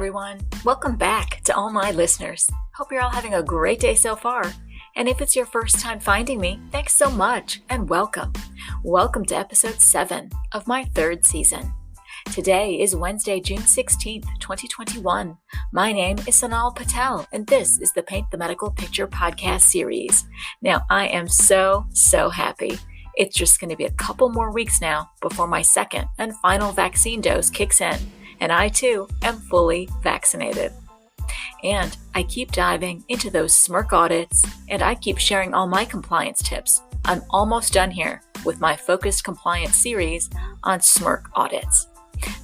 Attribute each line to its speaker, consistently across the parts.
Speaker 1: everyone. Welcome back to all my listeners. Hope you're all having a great day so far. And if it's your first time finding me, thanks so much and welcome. Welcome to episode 7 of my 3rd season. Today is Wednesday, June 16th, 2021. My name is Sonal Patel, and this is the Paint the Medical Picture podcast series. Now, I am so happy. It's just going to be a couple more weeks now before my second and final vaccine dose kicks in, and I too am fully vaccinated. And I keep diving into those SMRC audits, and I keep sharing all my compliance tips. I'm almost done here with my focused compliance series on SMRC audits.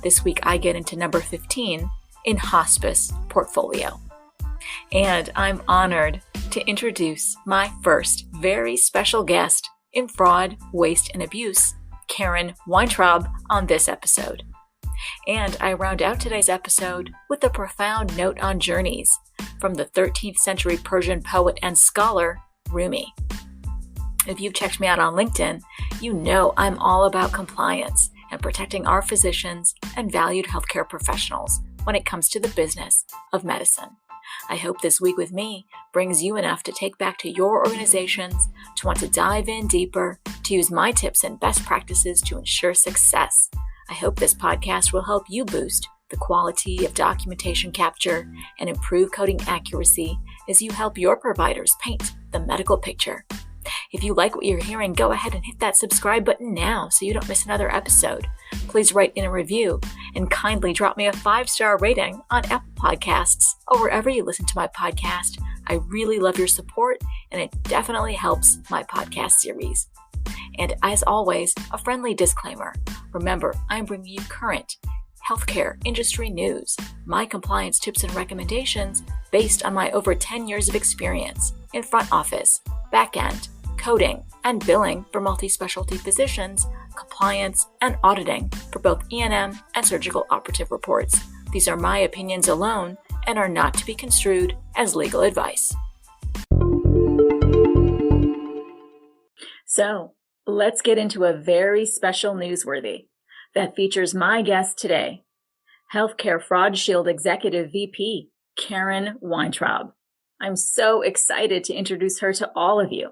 Speaker 1: This week I get into number 15 in Hospice Portfolio. And I'm honored to introduce my first very special guest in fraud, waste, and abuse, Karen Weintraub, on this episode. And I round out today's episode with a profound note on journeys from the 13th century Persian poet and scholar, Rumi. If you've checked me out on LinkedIn, you know I'm all about compliance and protecting our physicians and valued healthcare professionals when it comes to the business of medicine. I hope this week with me brings you enough to take back to your organizations, to want to dive in deeper, to use my tips and best practices to ensure success. I hope this podcast will help you boost the quality of documentation capture and improve coding accuracy as you help your providers paint the medical picture. If you like what you're hearing, go ahead and hit that subscribe button now so you don't miss another episode. Please write in a review and kindly drop me a 5-star rating on Apple Podcasts or wherever you listen to my podcast. I really love your support, and it definitely helps my podcast series. And as always, a friendly disclaimer. Remember, I'm bringing you current healthcare industry news, my compliance tips and recommendations based on my over 10 years of experience in front office, back end, coding, and billing for multi-specialty physicians, compliance, and auditing for both E&M and surgical operative reports. These are my opinions alone and are not to be construed as legal advice. So, let's get into a very special Newsworthy that features my guest today, Healthcare Fraud Shield Executive VP, Karen Weintraub. I'm so excited to introduce her to all of you.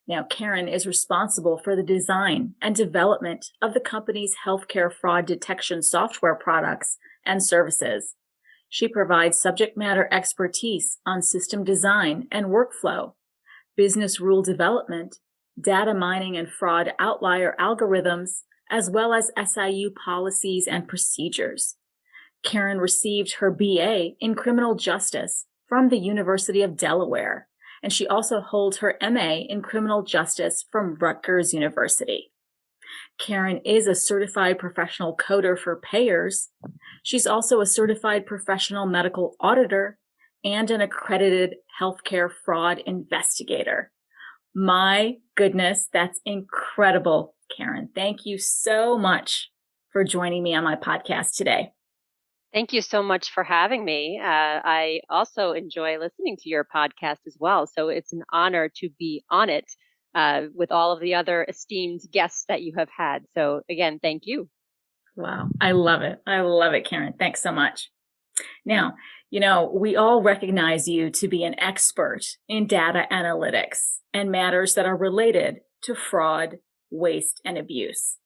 Speaker 1: Now, Karen is responsible for the design and development of the company's healthcare fraud detection software products and services. She provides subject matter expertise on system design and workflow, business rule development, data mining and fraud outlier algorithms, as well as SIU policies and procedures. Karen received her BA in criminal justice from the University of Delaware, and she also holds her MA in criminal justice from Rutgers University. Karen is a certified professional coder for payers. She's also a certified professional medical auditor and an accredited healthcare fraud investigator. My goodness, that's incredible, Karen. Thank you so much for joining me on my podcast today.
Speaker 2: Thank you so much for having me. I also enjoy listening to your podcast as well. So it's an honor to be on it with all of the other esteemed guests that you have had. So again, thank you.
Speaker 1: Wow. I love it. I love it, Karen. Thanks so much. Now, we all recognize you to be an expert in data analytics and matters that are related to fraud, waste, and abuse.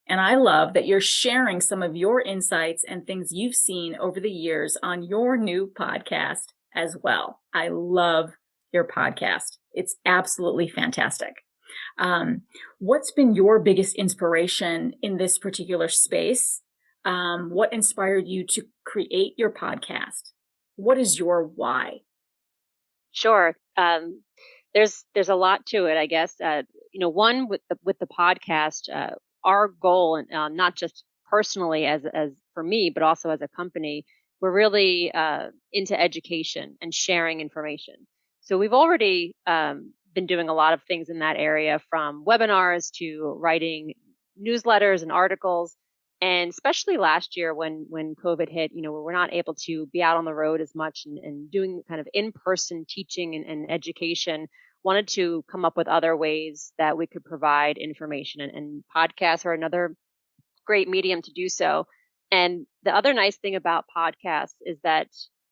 Speaker 1: And I love that you're sharing some of your insights and things you've seen over the years on your new podcast as well. I love your podcast. It's absolutely fantastic. What's been your biggest inspiration in this particular space? What inspired you to create your podcast? What is your why?
Speaker 2: Sure. There's a lot to it, I guess. One with the podcast, our goal, not just personally as for me, but also as a company, we're really into education and sharing information. So we've already been doing a lot of things in that area, from webinars to writing newsletters and articles. And especially last year when COVID hit, we're not able to be out on the road as much and doing kind of in-person teaching and education, wanted to come up with other ways that we could provide information, and podcasts are another great medium to do so. And the other nice thing about podcasts is that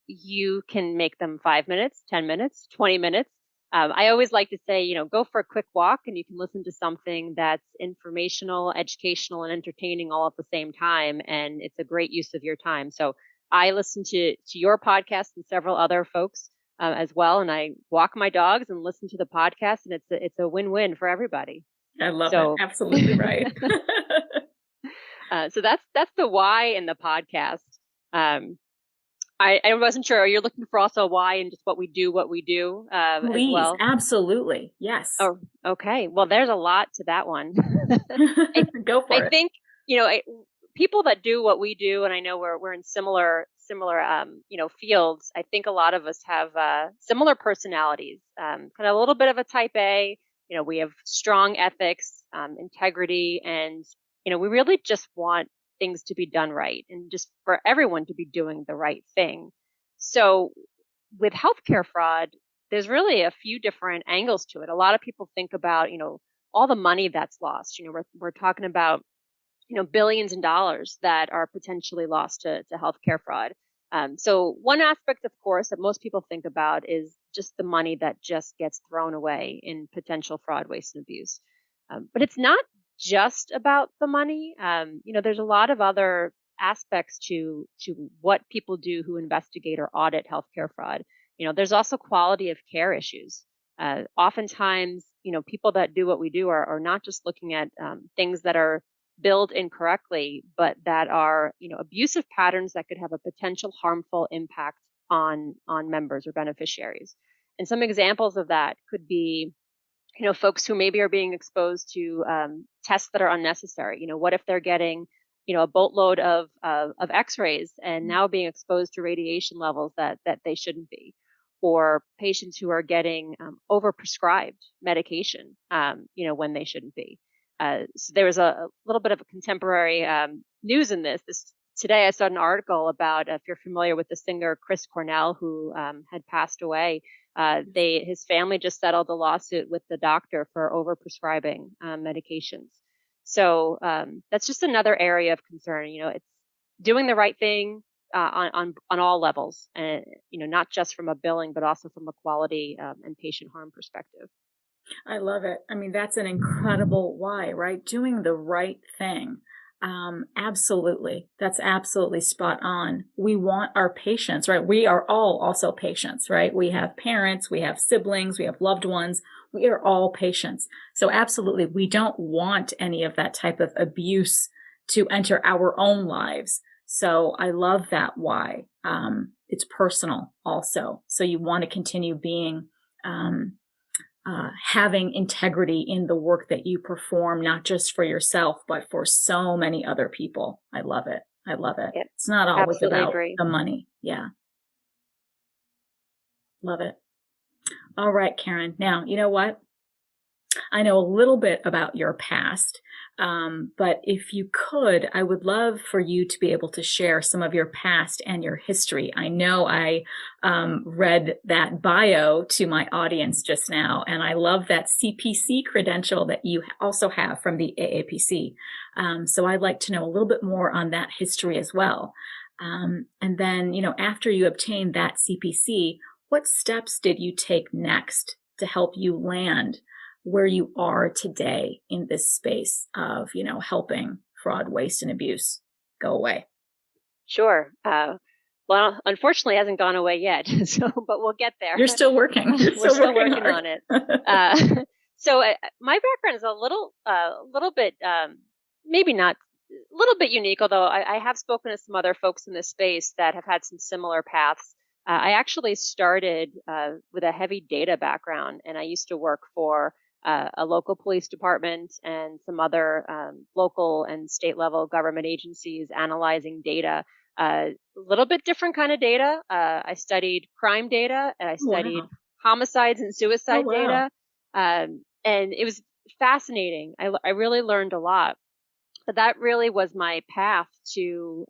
Speaker 2: you can make them 5 minutes, 10 minutes, 20 minutes. I always like to say, go for a quick walk and you can listen to something that's informational, educational, and entertaining all at the same time. And it's a great use of your time. So I listen to your podcast and several other folks as well. And I walk my dogs and listen to the podcast, and it's a win-win for everybody.
Speaker 1: I love it. Absolutely right.
Speaker 2: So that's the why in the podcast. I wasn't sure. Are you looking for also why and just what we do
Speaker 1: Please,
Speaker 2: as well?
Speaker 1: Absolutely. Yes.
Speaker 2: Oh, okay. Well, there's a lot to that one.
Speaker 1: Go for it.
Speaker 2: I think, people that do what we do, and I know we're in similar fields. I think a lot of us have similar personalities, kind of a little bit of a type A. We have strong ethics, integrity, and, we really just want things to be done right and just for everyone to be doing the right thing. So with healthcare fraud, there's really a few different angles to it. A lot of people think about, all the money that's lost. We're talking about, billions in dollars that are potentially lost to healthcare fraud. So one aspect, of course, that most people think about is just the money that just gets thrown away in potential fraud, waste, and abuse. But it's not just about the money. There's a lot of other aspects to what people do who investigate or audit healthcare fraud. There's also quality of care issues. Oftentimes, people that do what we do are not just looking at things that are billed incorrectly, but that are, abusive patterns that could have a potential harmful impact on members or beneficiaries. And some examples of that could be, folks who maybe are being exposed to tests that are unnecessary. What if they're getting, a boatload of X-rays and now being exposed to radiation levels that they shouldn't be, or patients who are getting overprescribed medication, when they shouldn't be. So there was a little bit of a contemporary news in this. Today I saw an article about, if you're familiar with the singer Chris Cornell, who had passed away. His family just settled a lawsuit with the doctor for overprescribing medications. So that's just another area of concern. It's doing the right thing on all levels, and not just from a billing, but also from a quality and patient harm perspective.
Speaker 1: I love it. I mean, that's an incredible why, right? Doing the right thing. Absolutely. That's absolutely spot on. We want our patients, right? We are all also patients, right? We have parents, we have siblings, we have loved ones. We are all patients. So absolutely, we don't want any of that type of abuse to enter our own lives. So I love that why. It's personal also. So you want to continue being, having integrity in the work that you perform, not just for yourself, but for so many other people. I love it. I love it.
Speaker 2: Yep.
Speaker 1: It's not always
Speaker 2: Absolutely
Speaker 1: about
Speaker 2: agree.
Speaker 1: the money. Yeah. Love it. All right, Karen. Now, you know what? I know a little bit about your past, but if you could, I would love for you to be able to share some of your past and your history. I know I read that bio to my audience just now, and I love that CPC credential that you also have from the AAPC. So I'd like to know a little bit more on that history as well. And then, after you obtained that CPC, what steps did you take next to help you land where you are today in this space of, helping fraud, waste, and abuse go away?
Speaker 2: Sure. Well, unfortunately, it hasn't gone away yet. But we'll get there.
Speaker 1: You're still working.
Speaker 2: We're still working on it. So my background is a little bit, maybe not a little bit unique, although I have spoken to some other folks in this space that have had some similar paths. I actually started with a heavy data background, and I used to work for a local police department and some other local and state level government agencies analyzing data. A little bit different kind of data. I studied crime data, and I studied homicides and suicide data. And it was fascinating. I really learned a lot. But that really was my path to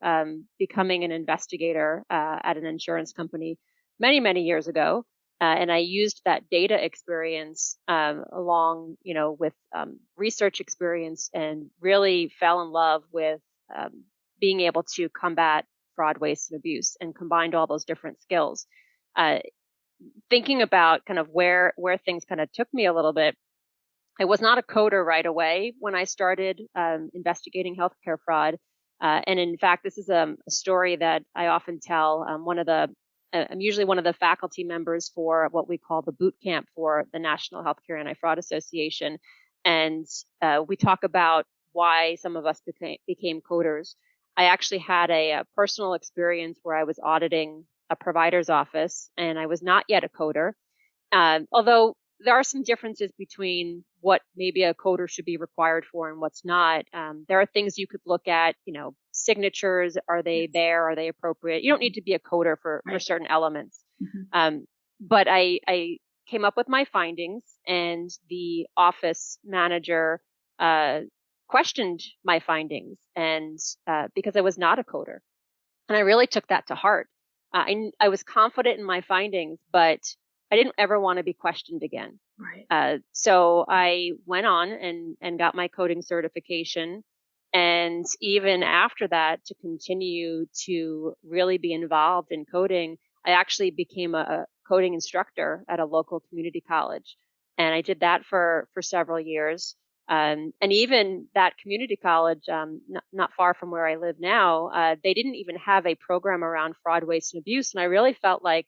Speaker 2: becoming an investigator at an insurance company many, many years ago. And I used that data experience along, with research experience, and really fell in love with being able to combat fraud, waste, and abuse, and combined all those different skills. Thinking about kind of where things kind of took me a little bit, I was not a coder right away when I started investigating healthcare fraud. And in fact, this is a story that I often tell. I'm usually one of the faculty members for what we call the boot camp for the National Healthcare Anti-Fraud Association. And we talk about why some of us became coders. I actually had a personal experience where I was auditing a provider's office, and I was not yet a coder. Although there are some differences between what maybe a coder should be required for and what's not. There are things you could look at, signatures. Are they there? Are they appropriate? You don't need to be a coder for certain elements. Mm-hmm. But I came up with my findings, and the office manager questioned my findings, and because I was not a coder. And I really took that to heart. I was confident in my findings, but I didn't ever want to be questioned again. Right. So I went on and got my coding certification. And even after that, to continue to really be involved in coding, I actually became a coding instructor at a local community college. And I did that for several years. And even that community college, not far from where I live now, they didn't even have a program around fraud, waste, and abuse. And I really felt like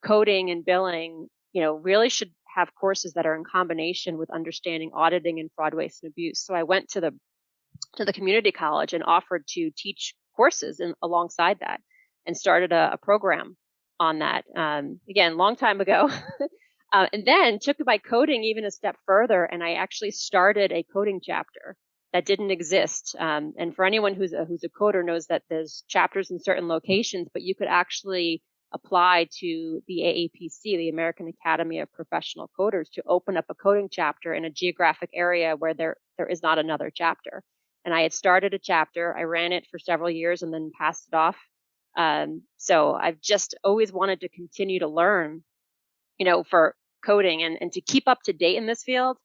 Speaker 2: coding and billing, really should have courses that are in combination with understanding auditing and fraud, waste, and abuse. So I went to the community college and offered to teach courses alongside that, and started a program on that. Again, long time ago. And then took my coding even a step further, and I actually started a coding chapter that didn't exist. And for anyone who's a coder knows that there's chapters in certain locations, but you could actually apply to the AAPC, the American Academy of Professional Coders, to open up a coding chapter in a geographic area where there is not another chapter. And I had started a chapter. I ran it for several years and then passed it off. So I've just always wanted to continue to learn, for coding and to keep up to date in this field.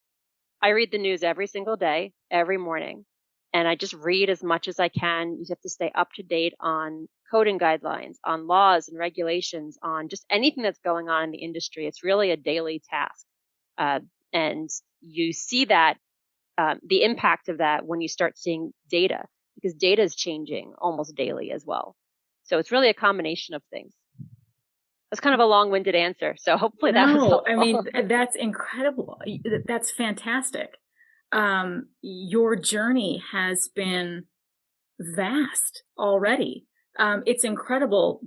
Speaker 2: I read the news every single day, every morning, and I just read as much as I can. You have to stay up to date on coding guidelines, on laws and regulations, on just anything that's going on in the industry. It's really a daily task. And you see that, the impact of that when you start seeing data, because data is changing almost daily as well. So it's really a combination of things. That's kind of a long-winded answer. So hopefully that was helpful.
Speaker 1: I mean, that's incredible. That's fantastic. Your journey has been vast already. It's incredible.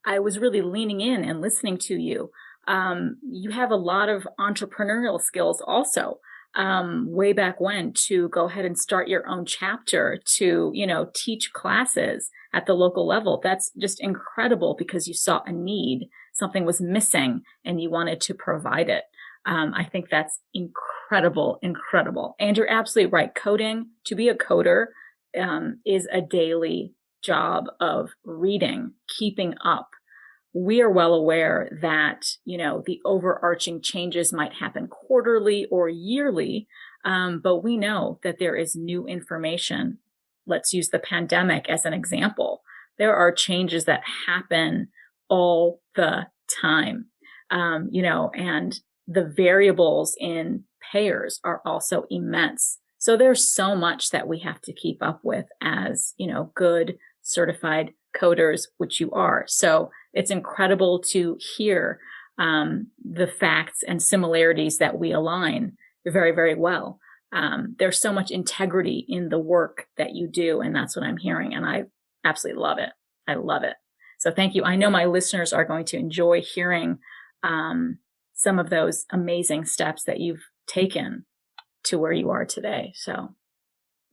Speaker 1: I was really leaning in and listening to you. You have a lot of entrepreneurial skills also. Way back when, to go ahead and start your own chapter, to, teach classes at the local level. That's just incredible, because you saw a need, something was missing, and you wanted to provide it. I think that's incredible. And you're absolutely right. Coding, to be a coder, is a daily job of reading, keeping up. We are well aware that, the overarching changes might happen quarterly or yearly, but we know that there is new information. Let's use the pandemic as an example. There are changes that happen all the time, and the variables in payers are also immense. So there's so much that we have to keep up with as, good certified coders, which you are. So it's incredible to hear the facts and similarities that we align very, very well. There's so much integrity in the work that you do, and that's what I'm hearing, and I absolutely love it. I love it. So thank you. I know my listeners are going to enjoy hearing some of those amazing steps that you've taken to where you are today. So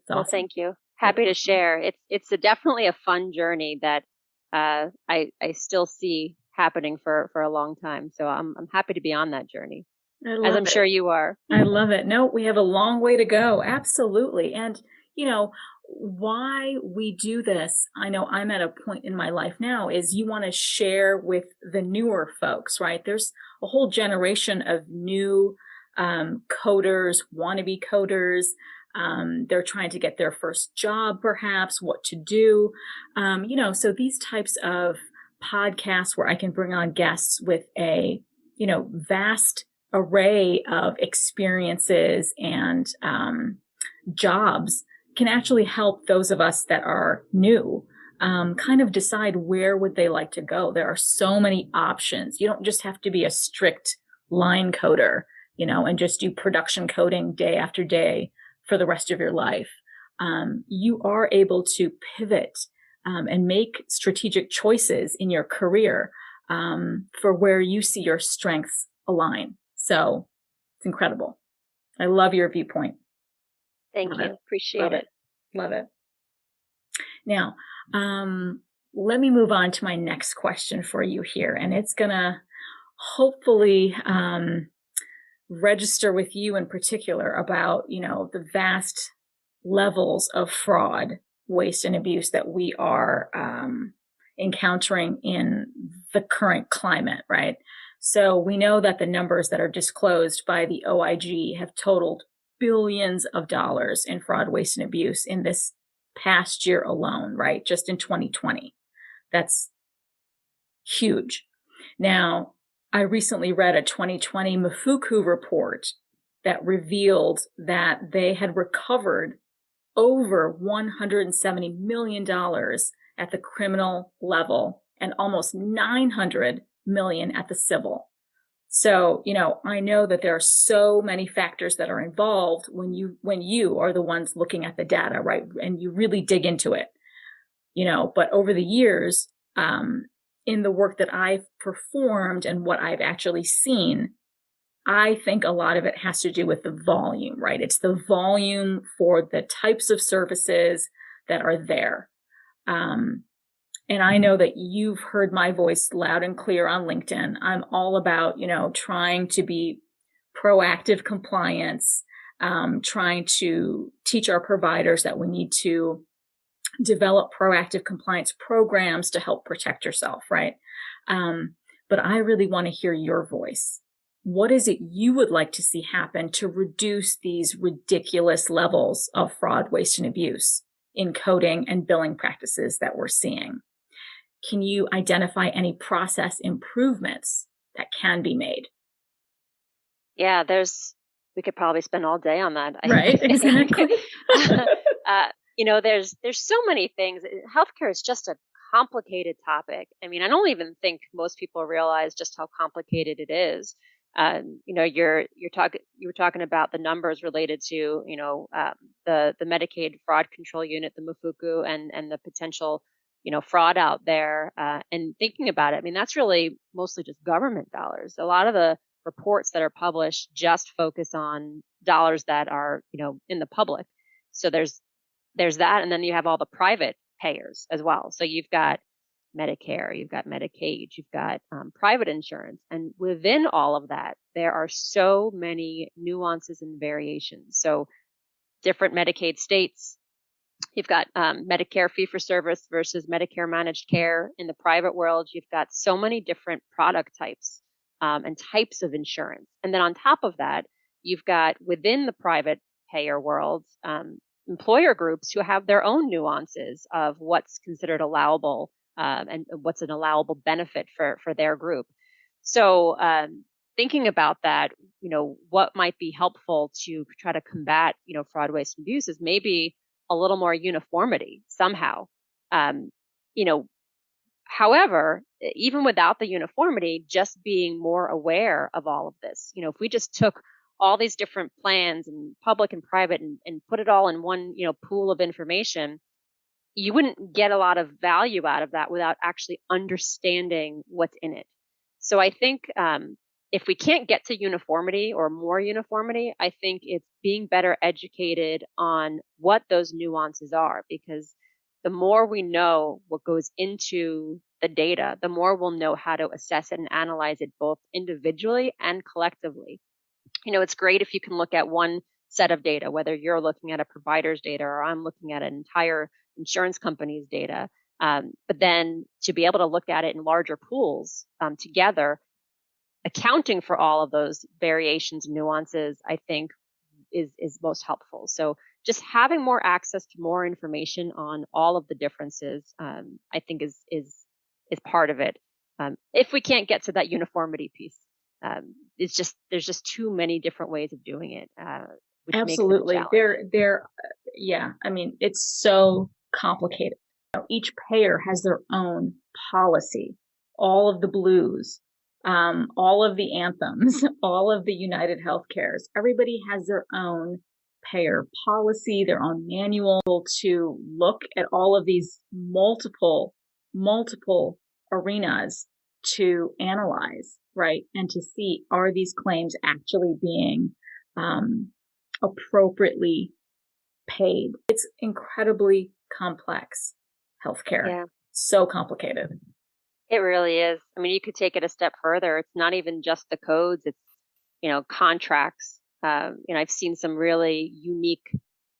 Speaker 1: it's awesome.
Speaker 2: Well, thank you. Happy to share. It's definitely a fun journey that I still see happening for a long time. So I'm happy to be on that journey, as I'm sure you are.
Speaker 1: I love it. No, we have a long way to go. Absolutely. And, why we do this, I know I'm at a point in my life now, is you want to share with the newer folks, right? There's a whole generation of new coders, wannabe coders, They're trying to get their first job, perhaps, what to do. So these types of podcasts where I can bring on guests with a, vast array of experiences and jobs can actually help those of us that are new kind of decide where would they like to go. There are so many options. You don't just have to be a strict line coder, and just do production coding day after day for the rest of your life. You are able to pivot and make strategic choices in your career for where you see your strengths align. So it's incredible. I love your viewpoint.
Speaker 2: Thank you. Appreciate it.
Speaker 1: Love it. Now, let me move on to my next question for you here. And it's going to hopefully register with you in particular about, the vast levels of fraud, waste, and abuse that we are encountering in the current climate, right? So we know that the numbers that are disclosed by the OIG have totaled billions of dollars in fraud, waste, and abuse in this past year alone, right? Just in 2020. That's huge. Now, I recently read a 2020 Mafuku report that revealed that they had recovered over $170 million at the criminal level and almost $900 million at the civil. So, I know that there are so many factors that are involved when you are the ones looking at the data, right? And you really dig into it, but over the years, in the work that I've performed and what I've actually seen, I think a lot of it has to do with the volume, right? It's the volume for the types of services that are there. And I know that you've heard my voice loud and clear on LinkedIn. I'm all about, trying to be proactive compliance, trying to teach our providers that we need to develop proactive compliance programs to help protect yourself, right? But I really want to hear your voice. What is it you would like to see happen to reduce these ridiculous levels of fraud, waste, and abuse in coding and billing practices that we're seeing? Can you identify any process improvements that can be made?
Speaker 2: Yeah, we could probably spend all day on that.
Speaker 1: Right, exactly.
Speaker 2: There's so many things. Healthcare is just a complicated topic. I mean, I don't even think most people realize just how complicated it is. You were talking about the numbers related to, the Medicaid fraud control unit, the Mafuku, and the potential, fraud out there. And thinking about it, I mean, that's really mostly just government dollars. A lot of the reports that are published just focus on dollars that are, in the public. So there's that. And then you have all the private payers as well. So you've got Medicare, you've got Medicaid, you've got private insurance. And within all of that, there are so many nuances and variations. So different Medicaid states, you've got Medicare fee-for-service versus Medicare managed care. In the private world, you've got so many different product types and types of insurance. And then on top of that, you've got within the private payer world, employer groups who have their own nuances of what's considered allowable and what's an allowable benefit for their group. So thinking about that, what might be helpful to try to combat, fraud, waste, and abuse is maybe a little more uniformity somehow. However, even without the uniformity, just being more aware of all of this, if we just took all these different plans and public and private and put it all in one, pool of information, you wouldn't get a lot of value out of that without actually understanding what's in it. So I think if we can't get to uniformity or more uniformity, I think it's being better educated on what those nuances are, because the more we know what goes into the data, the more we'll know how to assess it and analyze it both individually and collectively. It's great if you can look at one set of data, whether you're looking at a provider's data or I'm looking at an entire insurance company's data. But then to be able to look at it in larger pools together, accounting for all of those variations and nuances, I think is most helpful. So just having more access to more information on all of the differences, I think is part of it. If we can't get to that uniformity piece, there's just too many different ways of doing it, which
Speaker 1: Absolutely.
Speaker 2: makes it a challenge.
Speaker 1: Yeah. I mean, it's so complicated. Each payer has their own policy, all of the blues, all of the anthems, all of the United Healthcares. Everybody has their own payer policy, their own manual to look at all of these multiple arenas to analyze, right? And to see, are these claims actually being appropriately paid? It's incredibly complex healthcare.
Speaker 2: Yeah.
Speaker 1: So complicated.
Speaker 2: It really is. I mean, you could take it a step further. It's not even just the codes. It's, contracts. I've seen some really unique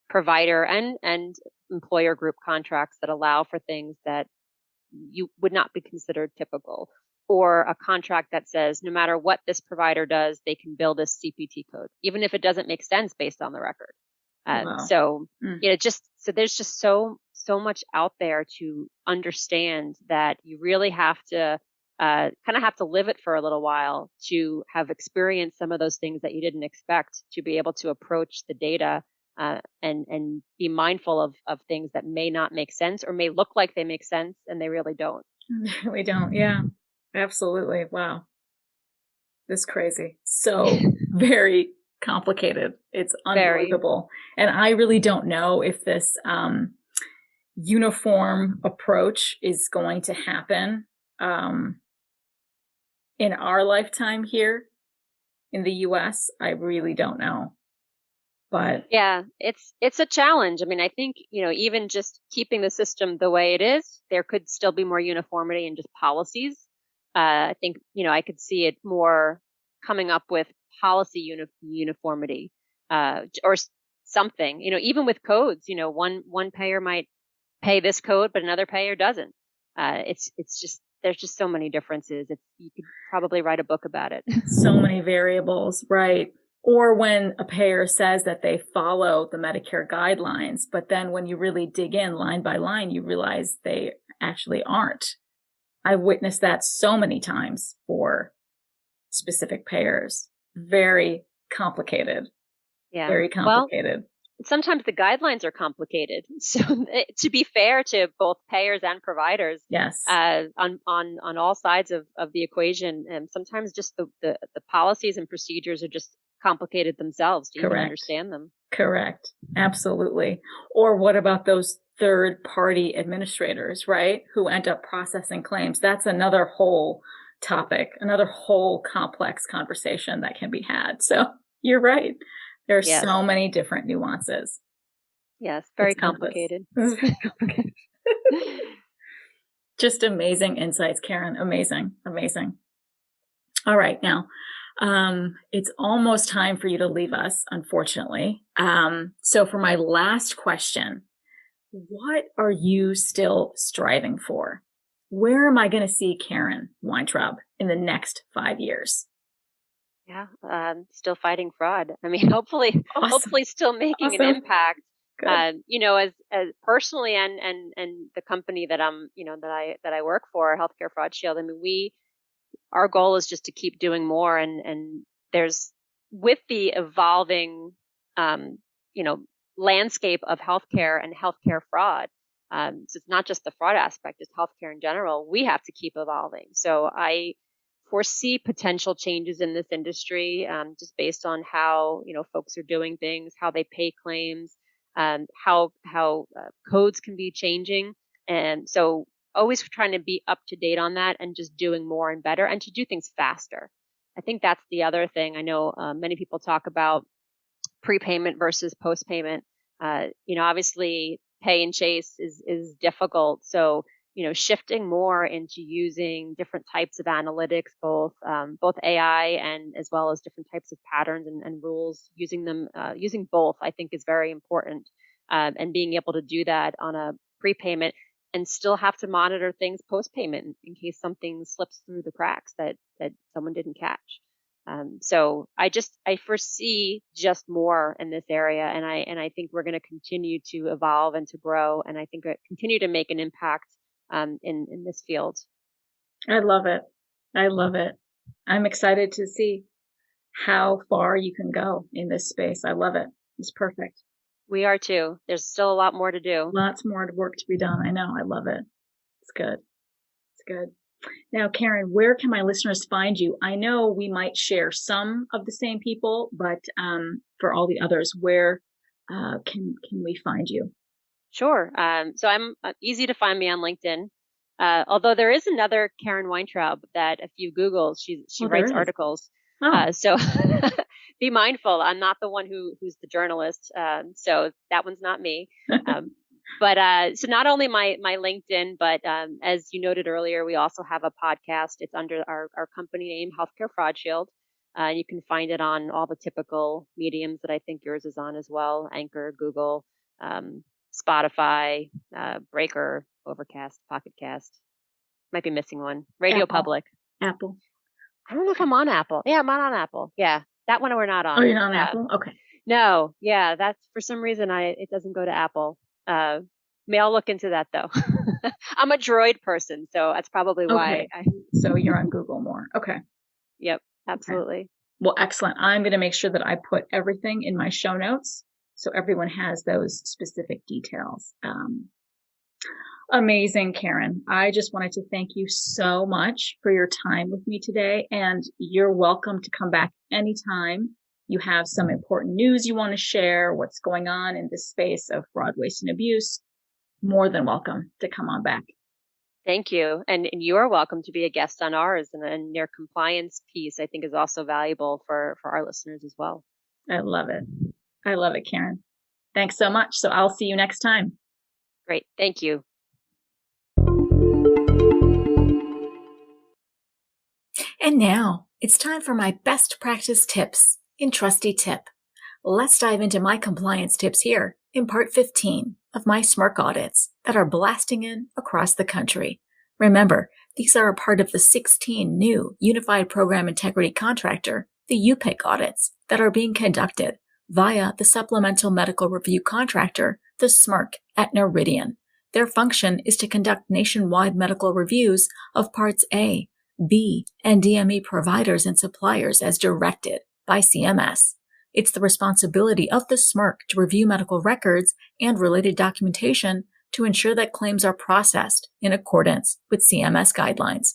Speaker 2: provider and employer group contracts that allow for things that you would not be considered typical, or a contract that says no matter what this provider does, they can bill this CPT code, even if it doesn't make sense based on the record.
Speaker 1: Wow.
Speaker 2: So, there's just so much out there to understand that you really have to kind of have to live it for a little while to have experienced some of those things that you didn't expect, to be able to approach the data and be mindful of things that may not make sense or may look like they make sense and they really don't.
Speaker 1: They really don't. Yeah, absolutely. Wow. This is crazy. So very complicated. It's unbelievable. And I really don't know if this uniform approach is going to happen in our lifetime here in the US. I really don't know. But
Speaker 2: yeah, it's a challenge. I mean, I think, even just keeping the system the way it is, there could still be more uniformity in just policies. I think, I could see it more coming up with policy uniformity, or something, even with codes, one payer might pay this code, but another payer doesn't. It's just, there's just so many differences. You could probably write a book about it.
Speaker 1: So many variables, right? Or when a payer says that they follow the Medicare guidelines, but then when you really dig in line by line, you realize they actually aren't. I've witnessed that so many times for specific payers. Very complicated.
Speaker 2: Yeah.
Speaker 1: Very complicated.
Speaker 2: Well, sometimes the guidelines are complicated. So to be fair to both payers and providers,
Speaker 1: yes,
Speaker 2: on all sides of the equation, and sometimes just the policies and procedures are just complicated themselves to even understand them.
Speaker 1: Correct. Absolutely. Or what about those third-party administrators, right, who end up processing claims? That's another whole topic, another whole complex conversation that can be had. So you're right. There's so many different nuances.
Speaker 2: Yes, very complicated.
Speaker 1: Just amazing insights, Karen. Amazing. All right. Now, it's almost time for you to leave us, unfortunately. So for my last question, what are you still striving for? Where am I going to see Karen Weintraub in the next 5 years?
Speaker 2: Yeah, still fighting fraud. I mean, hopefully still making an impact. As personally and the company that I'm, that I work for, Healthcare Fraud Shield. I mean, our goal is just to keep doing more, and there's, with the evolving, landscape of healthcare and healthcare fraud. So it's not just the fraud aspect, it's healthcare in general. We have to keep evolving. So I foresee potential changes in this industry, just based on how, folks are doing things, how they pay claims, how codes can be changing. And so always trying to be up to date on that and just doing more and better and to do things faster. I think that's the other thing. I know many people talk about prepayment versus postpayment. Obviously pay and chase is difficult. So, shifting more into using different types of analytics, both AI and as well as different types of patterns and rules, using both, I think is very important. And being able to do that on a prepayment and still have to monitor things post-payment in case something slips through the cracks that someone didn't catch. So I foresee just more in this area, and I think we're going to continue to evolve and to grow, and I think continue to make an impact in this field.
Speaker 3: I love it. I love it. I'm excited to see how far you can go in this space. I love it. It's perfect.
Speaker 2: We are too. There's still a lot more to do.
Speaker 3: Lots more work to be done. I know. I love it. It's good. It's good. Now, Karen, where can my listeners find you? I know we might share some of the same people, but for all the others, where can we find you?
Speaker 2: Sure. So I'm easy to find me on LinkedIn. Although there is another Karen Weintraub that if you Google, she writes articles. So be mindful. I'm not the one who's the journalist. So that one's not me. But so not only my LinkedIn, but as you noted earlier, we also have a podcast. It's under our company name, Healthcare Fraud Shield. You can find it on all the typical mediums that I think yours is on as well: Anchor, Google, Spotify, Breaker, Overcast, Pocket Cast. Might be missing one. Radio Public.
Speaker 3: Apple.
Speaker 2: I don't know if I'm on Apple. Yeah, I'm on Apple. Yeah, that one we're not on.
Speaker 3: Oh, you're not on Apple? Okay.
Speaker 2: No, yeah, that's for some reason it doesn't go to Apple. May I'll look into that though. I'm a Droid person, so that's probably why.
Speaker 3: Okay. So you're on Google more. Okay.
Speaker 2: Yep, absolutely.
Speaker 3: Okay. Well, excellent. I'm going to make sure that I put everything in my show notes so everyone has those specific details. Amazing, Karen. I just wanted to thank you so much for your time with me today, and you're welcome to come back anytime you have some important news you want to share, what's going on in this space of fraud, waste, and abuse. More than welcome to come on back.
Speaker 2: Thank you. And you are welcome to be a guest on ours, and your compliance piece, I think, is also valuable for our listeners as well.
Speaker 3: I love it. I love it, Karen. Thanks so much. So I'll see you next time.
Speaker 2: Great. Thank you.
Speaker 1: And now it's time for my best practice tips in Trusty Tip. Let's dive into my compliance tips here in part 15 of my SMRC audits that are blasting in across the country. Remember, these are a part of the 16 new Unified Program Integrity Contractor, the UPIC audits that are being conducted via the Supplemental Medical Review Contractor, the SMRC at Noridian. Their function is to conduct nationwide medical reviews of Parts A, B, and DME providers and suppliers as directed by CMS. It's the responsibility of the SMRC to review medical records and related documentation to ensure that claims are processed in accordance with CMS guidelines.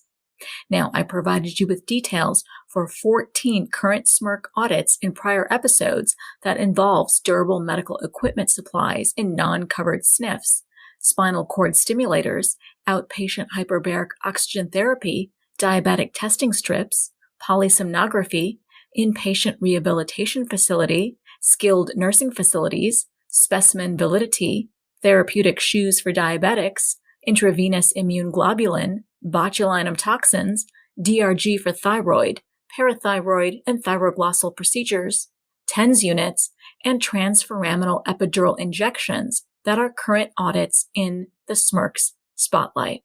Speaker 1: Now, I provided you with details for 14 current SMRC audits in prior episodes that involves durable medical equipment supplies in non-covered SNFs, spinal cord stimulators, outpatient hyperbaric oxygen therapy, diabetic testing strips, polysomnography, inpatient rehabilitation facility, skilled nursing facilities, specimen validity, therapeutic shoes for diabetics, intravenous immune globulin, botulinum toxins, DRG for thyroid, parathyroid and thyroglossal procedures, TENS units, and transforaminal epidural injections that are current audits in the SMRC's spotlight.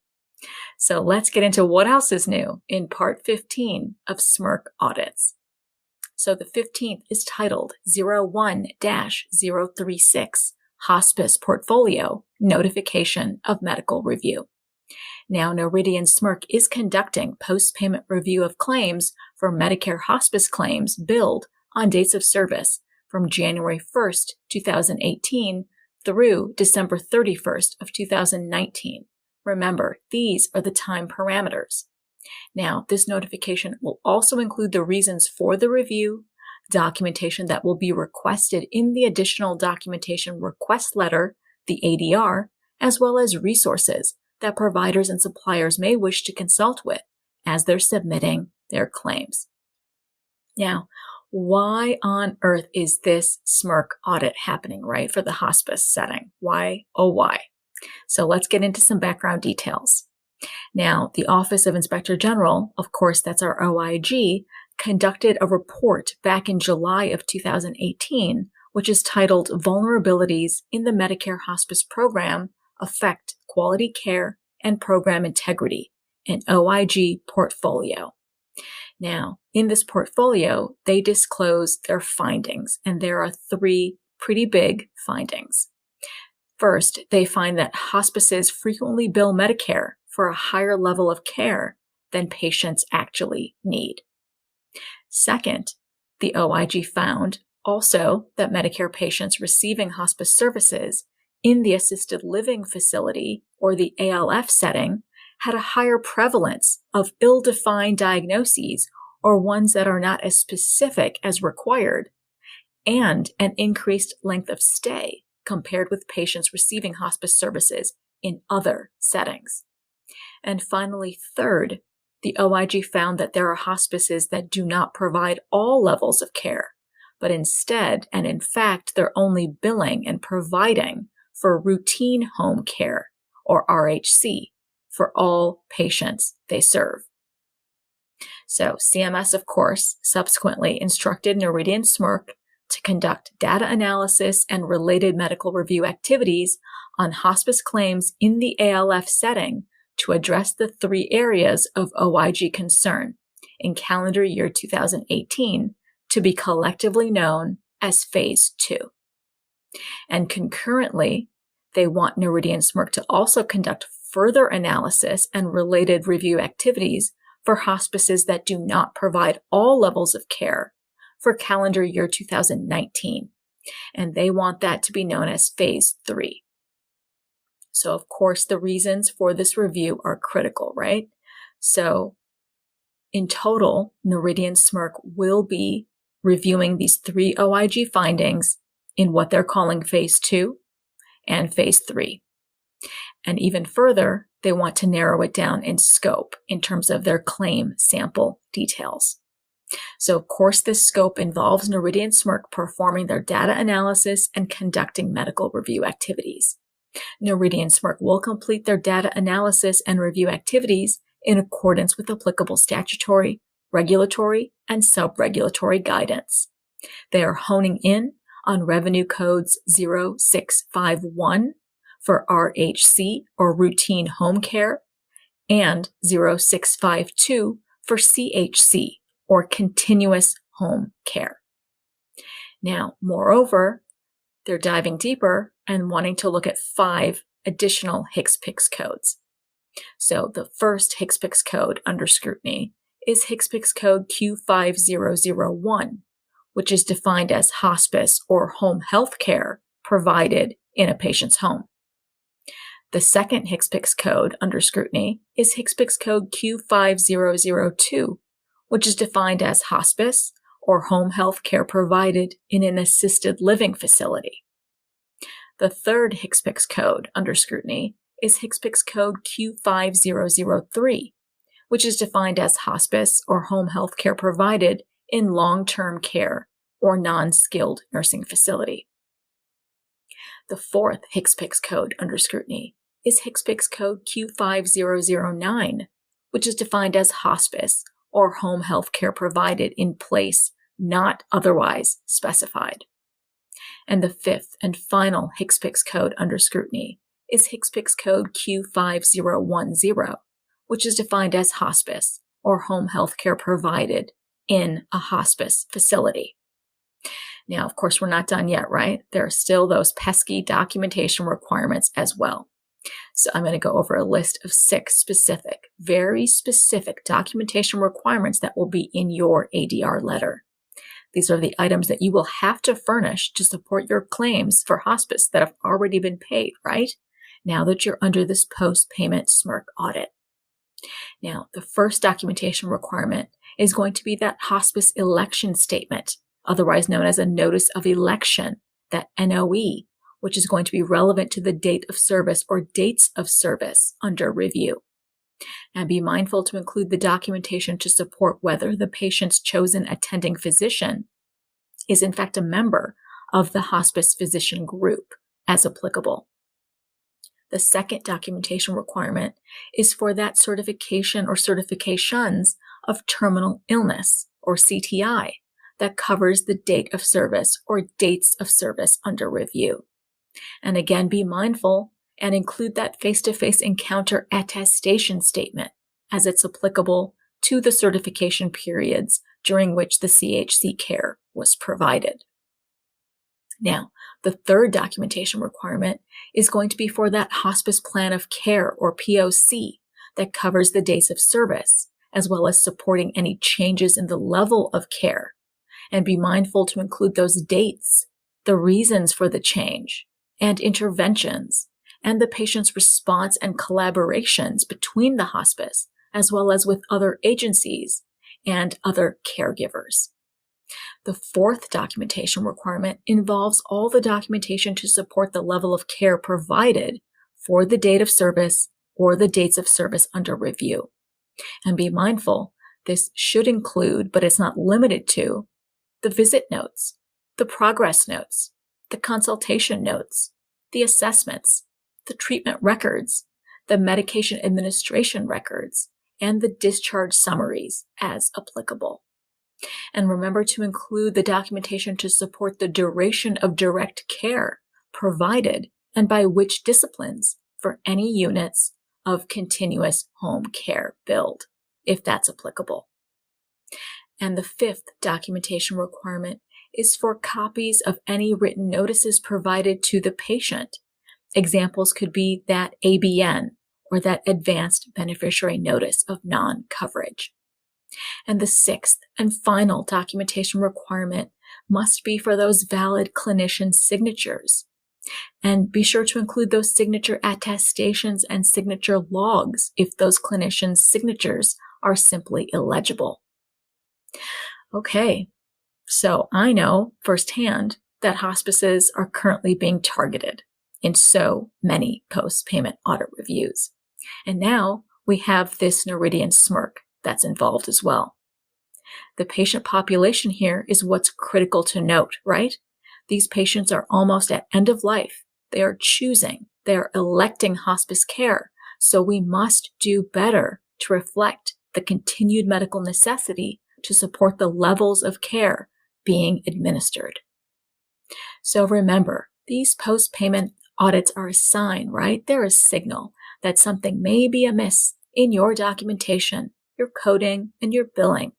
Speaker 1: So let's get into what else is new in part 15 of SMRC audits. So the 15th is titled 01-036 Hospice Portfolio Notification of Medical Review. Now, Noridian SMRC is conducting post-payment review of claims for Medicare hospice claims billed on dates of service from January 1st, 2018 through December 31st of 2019. Remember, these are the time parameters. Now, this notification will also include the reasons for the review, documentation that will be requested in the additional documentation request letter, the ADR, as well as resources that providers and suppliers may wish to consult with as they're submitting their claims. Now, why on earth is this SMRC audit happening, right, for the hospice setting? Why, oh why? So let's get into some background details. Now, the Office of Inspector General, of course, that's our OIG, conducted a report back in July of 2018, which is titled Vulnerabilities in the Medicare Hospice Program Affect Quality Care and Program Integrity, an OIG portfolio. Now, in this portfolio, they disclose their findings, and there are 3 pretty big findings. First, they find that hospices frequently bill Medicare for a higher level of care than patients actually need. Second, the OIG found also that Medicare patients receiving hospice services in the assisted living facility or the ALF setting had a higher prevalence of ill-defined diagnoses or ones that are not as specific as required, and an increased length of stay compared with patients receiving hospice services in other settings. And finally, third, the OIG found that there are hospices that do not provide all levels of care, but instead, and in fact, they're only billing and providing for routine home care, or RHC, for all patients they serve. So CMS, of course, subsequently instructed Noridian SMRC to conduct data analysis and related medical review activities on hospice claims in the ALF setting to address the 3 areas of OIG concern in calendar year 2018 to be collectively known as Phase 2. And concurrently, they want Noridian SMRC to also conduct further analysis and related review activities for hospices that do not provide all levels of care for calendar year 2019. And they want that to be known as Phase 3. So, of course, the reasons for this review are critical, right? So, in total, Noridian SMRC will be reviewing these 3 OIG findings in what they're calling Phase 2 and Phase 3. And even further, they want to narrow it down in scope in terms of their claim sample details. So, of course, this scope involves Noridian SMRC performing their data analysis and conducting medical review activities. Noridian SMRC will complete their data analysis and review activities in accordance with applicable statutory, regulatory, and sub-regulatory guidance. They are honing in on revenue codes 0651 for RHC, or routine home care, and 0652 for CHC, or continuous home care. Now, moreover, they're diving deeper and wanting to look at 5 additional HCPCS codes. So the first HCPCS code under scrutiny is HCPCS code Q5001, which is defined as hospice or home health care provided in a patient's home. The second HCPCS code under scrutiny is HCPCS code Q5002, which is defined as hospice or home health care provided in an assisted living facility. The third HCPCS code under scrutiny is HCPCS code Q5003, which is defined as hospice or home health care provided in long-term care or non-skilled nursing facility. The fourth HCPCS code under scrutiny is HCPCS code Q5009, which is defined as hospice or home health care provided in place not otherwise specified. And the fifth and final HCPCS code under scrutiny is HCPCS code Q5010, which is defined as hospice or home health care provided in a hospice facility. Now, of course, we're not done yet, right? There are still those pesky documentation requirements as well. So I'm going to go over a list of 6 specific, very specific documentation requirements that will be in your ADR letter. These are the items that you will have to furnish to support your claims for hospice that have already been paid, right? Now that you're under this post-payment SMRC audit. Now, the first documentation requirement is going to be that hospice election statement, otherwise known as a notice of election, that NOE, which is going to be relevant to the date of service or dates of service under review. And be mindful to include the documentation to support whether the patient's chosen attending physician is in fact a member of the hospice physician group, as applicable. The second documentation requirement is for that certification or certifications of terminal illness, or CTI, that covers the date of service or dates of service under review. And again, be mindful and include that face-to-face encounter attestation statement as it's applicable to the certification periods during which the CHC care was provided. Now, the third documentation requirement is going to be for that hospice plan of care, or POC, that covers the dates of service, as well as supporting any changes in the level of care. And be mindful to include those dates, the reasons for the change, and interventions, and the patient's response and collaborations between the hospice, as well as with other agencies and other caregivers. The fourth documentation requirement involves all the documentation to support the level of care provided for the date of service or the dates of service under review. And be mindful, this should include, but it's not limited to, the visit notes, the progress notes, the consultation notes, the assessments, the treatment records, the medication administration records, and the discharge summaries as applicable. And remember to include the documentation to support the duration of direct care provided and by which disciplines for any units of continuous home care billed, if that's applicable. And the fifth documentation requirement is for copies of any written notices provided to the patient. Examples could be that ABN or that Advanced Beneficiary Notice of Non-Coverage. And the sixth and final documentation requirement must be for those valid clinician signatures. And be sure to include those signature attestations and signature logs if those clinicians' signatures are simply illegible. Okay, so I know firsthand that hospices are currently being targeted in so many post-payment audit reviews. And now we have this Noridian smirk that's involved as well. The patient population here is what's critical to note, right? These patients are almost at end of life. They are choosing, they are electing hospice care. So we must do better to reflect the continued medical necessity to support the levels of care being administered. So remember, these post-payment audits are a sign, right? They're a signal that something may be amiss in your documentation, your coding, and your billing.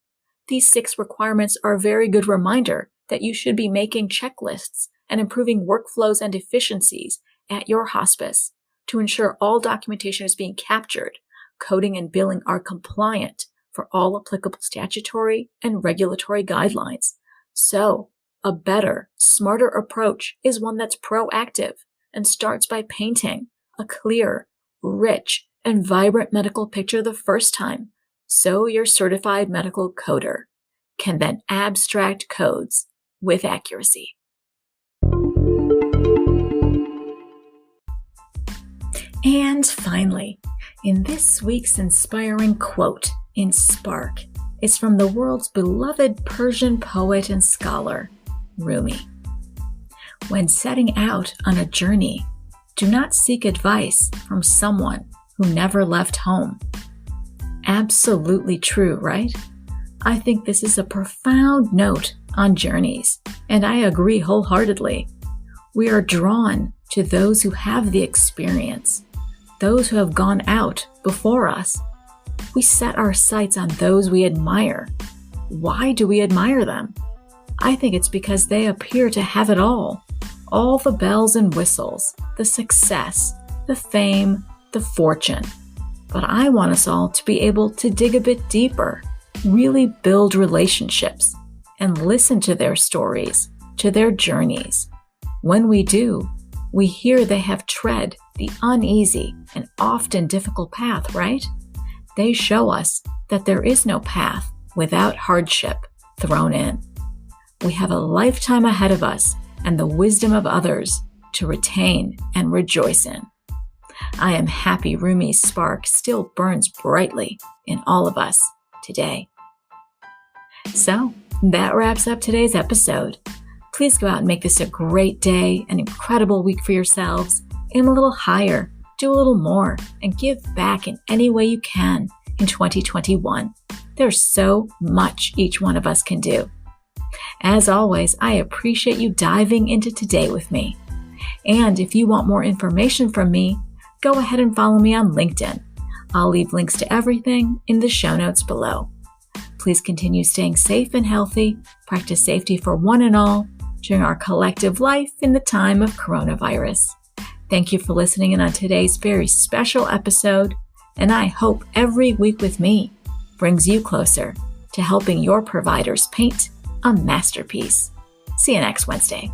Speaker 1: These 6 requirements are a very good reminder that you should be making checklists and improving workflows and efficiencies at your hospice to ensure all documentation is being captured, coding and billing are compliant for all applicable statutory and regulatory guidelines. So, a better, smarter approach is one that's proactive and starts by painting a clear, rich, and vibrant medical picture the first time, so your certified medical coder can then abstract codes with accuracy. And finally, in this week's inspiring quote in Spark is from the world's beloved Persian poet and scholar, Rumi. When setting out on a journey, do not seek advice from someone who never left home. Absolutely true, right? I think this is a profound note on journeys, and I agree wholeheartedly. We are drawn to those who have the experience, those who have gone out before us. We set our sights on those we admire. Why do we admire them? I think it's because they appear to have it all the bells and whistles, the success, the fame, the fortune. But I want us all to be able to dig a bit deeper, really build relationships, and listen to their stories, to their journeys. When we do, we hear they have tread the uneasy and often difficult path, right? They show us that there is no path without hardship thrown in. We have a lifetime ahead of us and the wisdom of others to retain and rejoice in. I am happy Rumi's spark still burns brightly in all of us today. So, that wraps up today's episode. Please go out and make this a great day, an incredible week for yourselves. Aim a little higher, do a little more, and give back in any way you can in 2021. There's so much each one of us can do. As always, I appreciate you diving into today with me. And if you want more information from me, go ahead and follow me on LinkedIn. I'll leave links to everything in the show notes below. Please continue staying safe and healthy. Practice safety for one and all during our collective life in the time of coronavirus. Thank you for listening in on today's very special episode, and I hope every week with me brings you closer to helping your providers paint a masterpiece. See you next Wednesday.